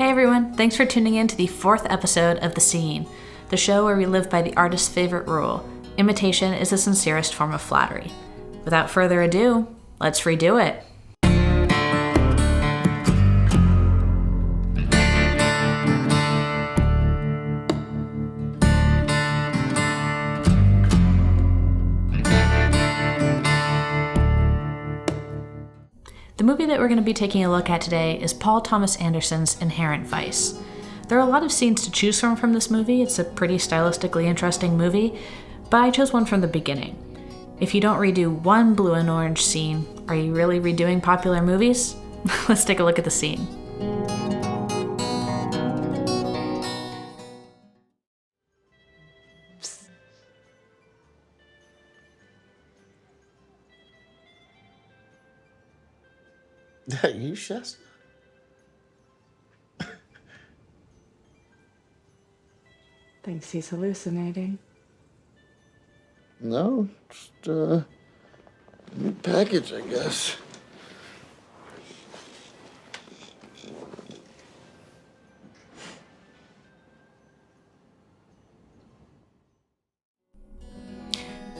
Hey everyone, thanks for tuning in to the 4th episode of The Scene, the show where we live by the artist's favorite rule: imitation is the sincerest form of flattery. Without further ado, let's redo it. The movie that we're going to be taking a look at today is Paul Thomas Anderson's Inherent Vice. There are a lot of scenes to choose from this movie. It's a pretty stylistically interesting movie, but I chose one from the beginning. If you don't redo one blue and orange scene, are you really redoing popular movies? Let's take a look at the scene. That you, Shasta? Thinks he's hallucinating. No, just a new package, I guess.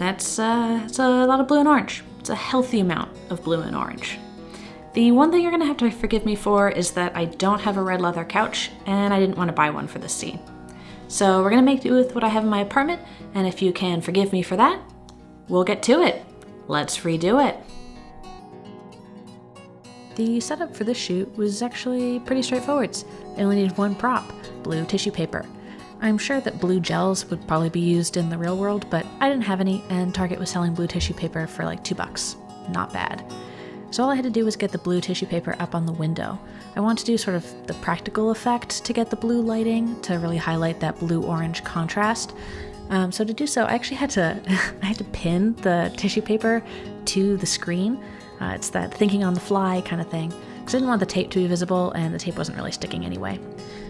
It's a lot of blue and orange. It's a healthy amount of blue and orange. The one thing you're gonna have to forgive me for is that I don't have a red leather couch, and I didn't want to buy one for this scene. So we're gonna make do with what I have in my apartment, and if you can forgive me for that, we'll get to it. Let's redo it. The setup for this shoot was actually pretty straightforward. I only needed one prop: blue tissue paper. I'm sure that blue gels would probably be used in the real world, but I didn't have any, and Target was selling blue tissue paper for like $2. Not bad. So all I had to do was get the blue tissue paper up on the window. I wanted to do sort of the practical effect to get the blue lighting to really highlight that blue-orange contrast. So to do so, I actually had to pin the tissue paper to the screen. It's that thinking on the fly kind of thing, because I didn't want the tape to be visible, and the tape wasn't really sticking anyway.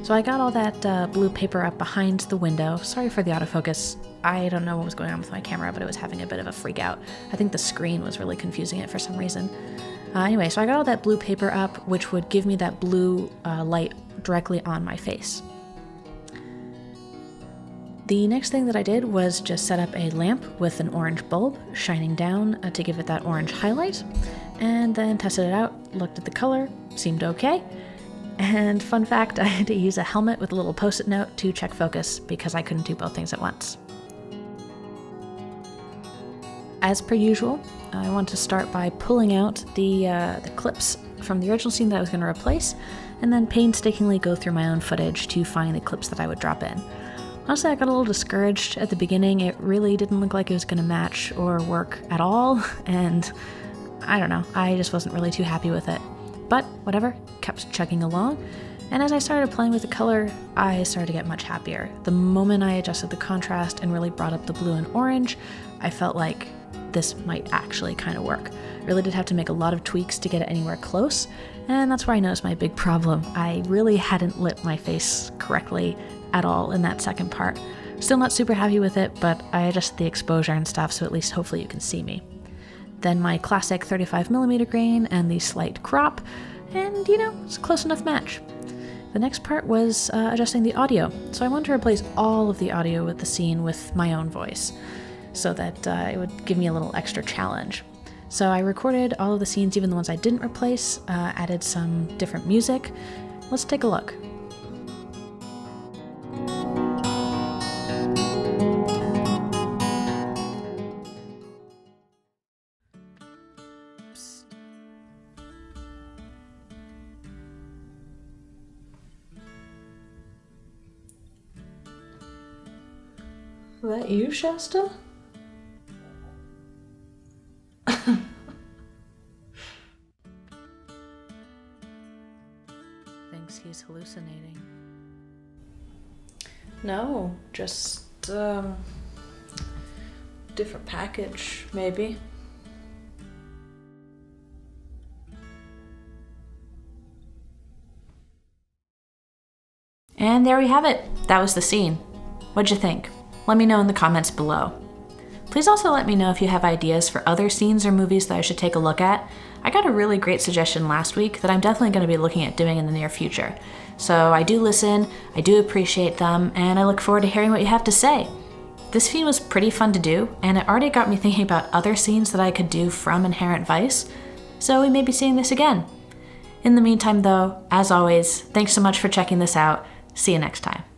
So I got all that blue paper up behind the window. Sorry for the autofocus. I don't know what was going on with my camera, but it was having a bit of a freak out. I think the screen was really confusing it for some reason. Anyway, so I got all that blue paper up, which would give me that blue light directly on my face. The next thing that I did was just set up a lamp with an orange bulb shining down to give it that orange highlight, and then tested it out, looked at the color, seemed okay. And fun fact, I had to use a helmet with a little post-it note to check focus because I couldn't do both things at once. As per usual, I want to start by pulling out the clips from the original scene that I was going to replace, and then painstakingly go through my own footage to find the clips that I would drop in. Honestly, I got a little discouraged at the beginning. It really didn't look like it was going to match or work at all, and I don't know, I just wasn't really too happy with it. But whatever, kept chugging along, and as I started playing with the color, I started to get much happier. The moment I adjusted the contrast and really brought up the blue and orange, I felt like this might actually kind of work. I really did have to make a lot of tweaks to get it anywhere close, and that's where I noticed my big problem. I really hadn't lit my face correctly at all in that second part. Still not super happy with it, but I adjusted the exposure and stuff, so at least hopefully you can see me. Then my classic 35mm grain and the slight crop, and it's a close enough match. The next part was adjusting the audio, so I wanted to replace all of the audio with the scene with my own voice, so that it would give me a little extra challenge. So I recorded all of the scenes, even the ones I didn't replace, added some different music. Let's take a look. Is that you, Shasta? Thinks he's hallucinating. No, just, different package, maybe. And there we have it. That was the scene. What'd you think? Let me know in the comments below. Please also let me know if you have ideas for other scenes or movies that I should take a look at. I got a really great suggestion last week that I'm definitely going to be looking at doing in the near future. So I do listen, I do appreciate them, and I look forward to hearing what you have to say. This scene was pretty fun to do, and it already got me thinking about other scenes that I could do from Inherent Vice, so we may be seeing this again. In the meantime though, as always, thanks so much for checking this out. See you next time.